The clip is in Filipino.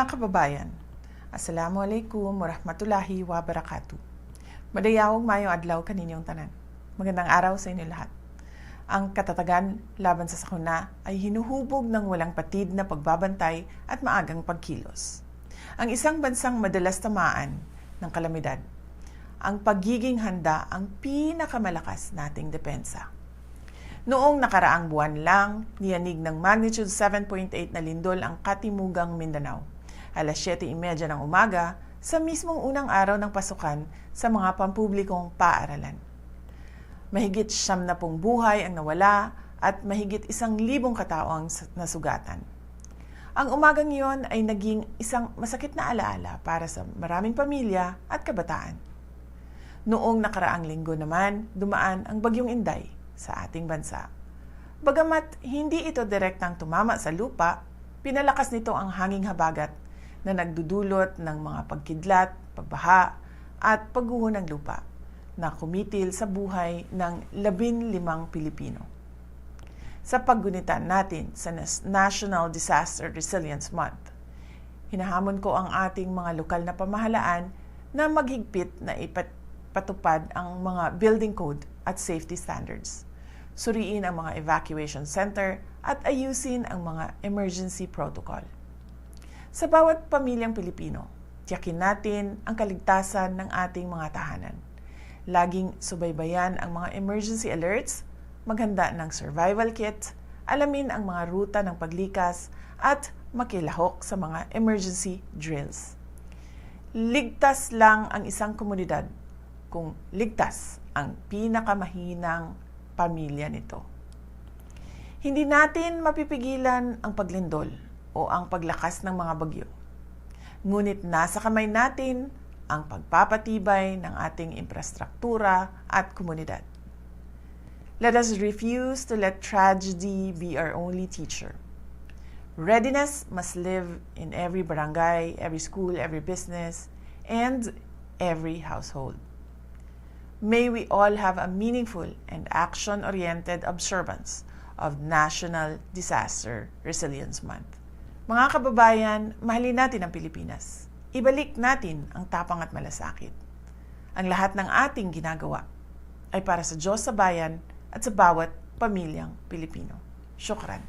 Mga kababayan, Assalamualaikum warahmatullahi wabarakatuh. Madayawang mayong adlaw kaninyong tanan. Magandang araw sa inyo lahat. Ang katatagan laban sa sakuna ay hinuhubog ng walang patid na pagbabantay at maagang pagkilos. Ang isang bansang madalas tamaan ng kalamidad. Ang pagiging handa ang pinakamalakas nating depensa. Noong nakaraang buwan lang, niyanig ng magnitude 7.8 na lindol ang Katimugang Mindanao. Alas 7:30 ng umaga sa mismong unang araw ng pasukan sa mga pampublikong paaralan. Mahigit 70 buhay ang nawala at mahigit 1,000 katao ang nasugatan. Ang umagang iyon ay naging isang masakit na alaala para sa maraming pamilya at kabataan. Noong nakaraang linggo naman, dumaan ang Bagyong Inday sa ating bansa. Bagamat hindi ito direktang tumama sa lupa, pinalakas nito ang hanging habagat na nagdudulot ng mga pagkidlat, pagbaha at pagguho ng lupa na kumitil sa buhay ng 15 Pilipino. Sa paggunita natin sa National Disaster Resilience Month, hinahamon ko ang ating mga lokal na pamahalaan na maghigpit na ipatupad ang mga building code at safety standards. Suriin ang mga evacuation center at ayusin ang mga emergency protocol. Sa bawat pamilyang Pilipino, tiyakin natin ang kaligtasan ng ating mga tahanan. Laging subaybayan ang mga emergency alerts, maghanda ng survival kit, alamin ang mga ruta ng paglikas, at makilahok sa mga emergency drills. Ligtas lang ang isang komunidad kung ligtas ang pinakamahinang pamilya nito. Hindi natin mapipigilan ang paglindol o ang paglakas ng mga bagyo. Ngunit nasa kamay natin ang pagpapatibay ng ating infrastruktura at komunidad. Let us refuse to let tragedy be our only teacher. Readiness must live in every barangay, every school, every business, and every household. May we all have a meaningful and action-oriented observance of National Disaster Resilience Month. Mga kababayan, mahalin natin ang Pilipinas. Ibalik natin ang tapang at malasakit. Ang lahat ng ating ginagawa ay para sa Diyos, sa bayan, at sa bawat pamilyang Pilipino. Syukran.